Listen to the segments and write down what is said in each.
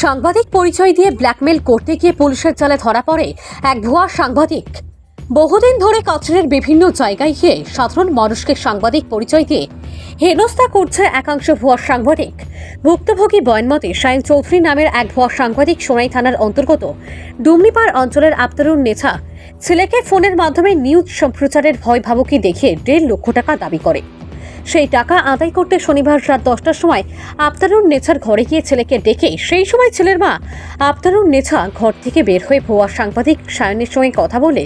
সাংবাদিক পরিচয় দিয়ে ব্ল্যাকমেল করতে গিয়ে পুলিশের জালে ধরা পড়ে এক ভুয়া সাংবাদিক। বহুদিন ধরে কাছাড়ের বিভিন্ন জায়গায় গিয়ে সাধারণ মানুষকে সাংবাদিক পরিচয় দিয়ে হেনস্থা করছে একাংশ ভুয়া সাংবাদিক। ভুক্তভোগী বয়ানমতে শাহিন চৌধুরী নামের এক ভুয়া সাংবাদিক সোনাই থানার অন্তর্গত ডুমনিপাড় অঞ্চলের আফতারুন নেছা ছেলেকে ফোনের মাধ্যমে নিউজ সম্প্রচারের ভয় ভাবুকি দেখিয়ে 1.5 লক্ষ টাকা দাবি করে। সেই টাকা আদায় করতে শনিবার রাত 10টার সময় আফতারুন নেছার ঘরে গিয়ে ছেলেকে ডেকে সেই সময় ছেলের মা আফতারুন নেছা ঘর থেকে বের হয়ে ভুয়া সাংবাদিক শাহিনের সঙ্গে কথা বলে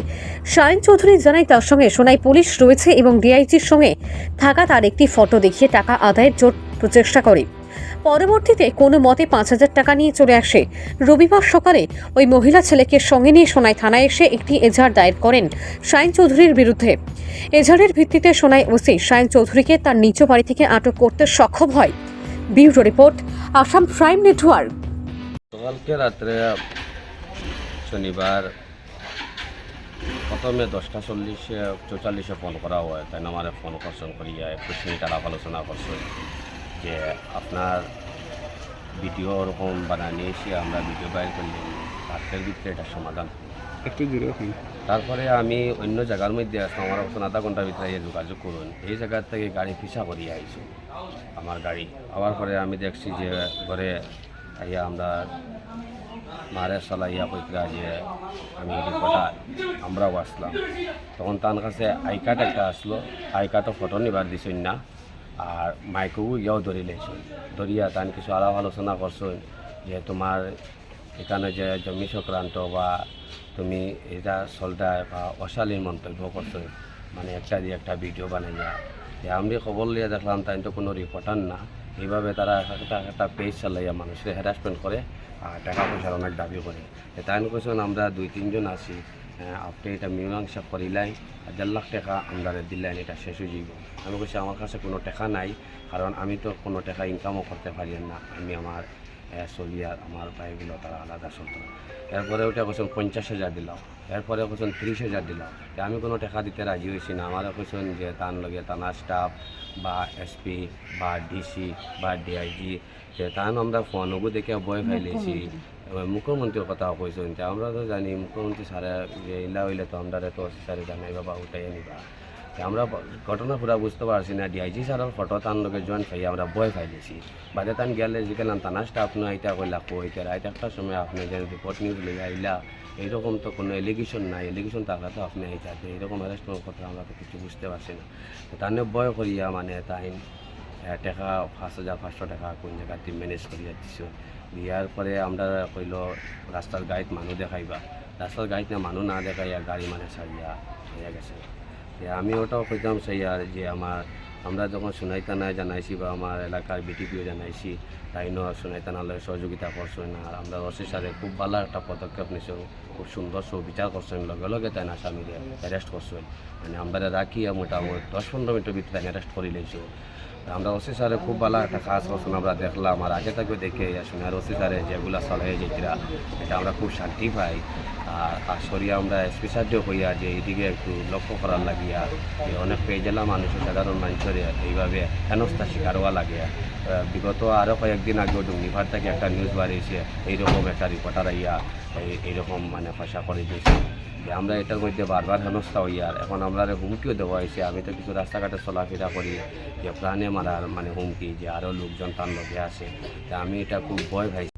শাহিন চৌধুরী জানায় তার সঙ্গে সোনাই পুলিশ রয়েছে এবং ডিআইজির সঙ্গে থাকা তার একটি ফটো দেখিয়ে টাকা আদায়ের জোর প্রচেষ্টা করে। পরবর্তীতে কোনো মতে 5,000 টাকা নিয়ে চলে আসে। রবিবার সকালে ওই মহিলা ছেলেকে সঙ্গে নিয়ে সোনাই থানায় এসে একটি এজাহার দায়ের করেন শাহিন চৌধুরীর বিরুদ্ধে। এজাহারের ভিত্তিতে সোনাই ওসি শাহিন চৌধুরীকে তার নিজ বাড়ি থেকে আটক করতে সক্ষম হয়। Bureau report, Assam prime network. কালকে রাত্রে শনিবার প্রথমে 10:44 ফোন করা হয়, তাই আমার ফোন করছেন করিয়া 21 মিনিট আলাপ আলোচনা করছেন যে আপনার ভিডিও ওরকম বানায় নিয়েছি, আমরা ভিডিও বাইর করলে রাত্রের ভিতরে এটা সমাধান একটু দূরে হন। তারপরে আমি অন্য জায়গার মধ্যে আসলাম, আমার অবস্থান আধা ঘন্টার ভিতরে যোগাযোগ করুন। এই জায়গার থেকে গাড়ি পিছা করিয়ে আইছি আমার গাড়ি আবার পরে আমি দেখছি যে ঘরে আইয়া আমরা মারে চালাইয়া কইতরা যে আমি রিপোর্টার, আমরাও আসলাম। তখন তার কাছে আই কার্ড একটা আসলো, আই কার্ডও ফটো নিবার দিছেন না, আর মাইকও ইয়াও ধরে লেছেন। ধরিয়া তান কিছু আলাপ আলোচনা করছেন যে তোমার এখানে যে জমি সংক্রান্ত বা তুমি এটা চলতায় বা অশালীন মন্তব্য করছো, মানে একটা দিয়ে একটা ভিডিও বানাইয়া। আমি খবর লিয়ে দেখলাম তাই তো কোনো রিপোর্টার না, এইভাবে তারা একটা পেজ চালাইয়া মানুষের হ্যারাসমেন্ট করে আর টাকা পয়সার অনেক দাবি করে। তাই কোয়েছেন আমরা 2-3 জন আছি, আপনি এটা মীমাংসা করিলাই 1.5 লাখ টাকা আমরা দিলেন, এটা শেষ হয়ে যাব। আমি বলছি আমার কাছে কোনো টাকা নাই, কারণ আমি তো কোনো টাকা ইনকামও করতে পারি না, আমি আমার চলিয়ার আমার ভাইগুলো তারা আলাদা চলত। এরপরে ওটা কোয়েছেন 50,000 দিলাম, এরপরে কোয়েছেন 30,000 দিলাম। আমি কোনো টাকা দিতে রাজি হয়েছি না। আমার কোয়েছেন যে তার লগে থানা স্টাফ বা এসপি বা ডিসি বা ডিআইজি যে তান আমরা ফোনগো দেখে বয় ফাইলেছি। মুখ্যমন্ত্রীর কথা কইছেন যে আমরা তো জানি মুখ্যমন্ত্রী স্যারে যে ইলা হইলে তো আমরা তো স্যারে জানাই বাবা উঠাই নিবা। আমরা ঘটনা পুরা বুঝতে পারছি না। ডিআইজি স্যারের ফটো তার লগে জয়েন খাই আমরা বয় ফাইলেছি। বাদে তান গেলে জিজ্ঞাসলাম থানা স্টাফ নয় আইতা কইলা কইতে রাইতে একটা সময় আপনি যে রিপোর্ট নিউজ লইয়া আইলা, এইরকম তো কোনো এলিগেশন নাই, এলিগেশন থাকলে তো আপনি আইতাতে, এইরকম অ্যারেস্টের কথা আমরা তো কিছু বুঝতে পারছি না। তার বয় করিয়া মানে তাই টাকা 5,500 টাকা কোন জায়গাতে ম্যানেজ করিয়া দিছ। দিয়ার পরে আমরা কইল রাস্তার গাড়িত মানুষ দেখাইবা, রাস্তার গাড়িত না মানুষ না দেখাইয়া গাড়ি মানে ছাড়িয়া হইয়া গেছে। আমি ওটাও কইতাম সেই আর যে আমরা যখন সোনাই থানায় জানাইছি বা আমার এলাকার বিটিপিও জানাইছি, তাইনও সোনাই থানালয় সহযোগিতা করছেন। আর আমরা ওসি স্যারে খুব ভালো একটা পদক্ষেপ নিয়েছেন, খুব সুন্দর সুবিচার করছেন, লগে লগে তাই আসামিরে অ্যারেস্ট করছেন। মানে আমরা রাখিয়া মোটামুটি 10-15 মিনিটের ভিতরে অ্যারেস্ট করে লইছো। আমরা ওসি স্যারে খুব ভালো একটা কাজ করছেন আমরা দেখলাম। আর আগে থেকে দেখে আসুন আর ওসি স্যারে যেগুলো চলাই যেটা এটা আমরা খুব শান্তি পাই। আর সরিয়া আমরা এসপি সাহায্য হইয়া যে এইদিকে একটু লক্ষ্য করার লাগিয়া যে অনেক পেয়েজেলা মানুষের সাধারণ মানুষের এইভাবে হেনস্থা শিকার হওয়া লাগে। বিগত আরও কয়েকদিন আগেও ডুমনিপাড় থেকে একটা নিউজ বাড়িয়েছে, এইরকম একটা রিপোর্টার আইয়া এইরকম মানে পয়সা করে দিয়েছে যে আমরা এটার মধ্যে বারবার হেনস্থা হইয়া। আর এখন আমরা হুমকিও দেওয়া হয়েছে। আমি তো কিছু রাস্তাঘাটে চলাফেরা করি যে প্রাণে মারার মানে হুমকি, যে আরও লোকজন তার লগে আছে। আমি এটা খুব ভয় পাইছি।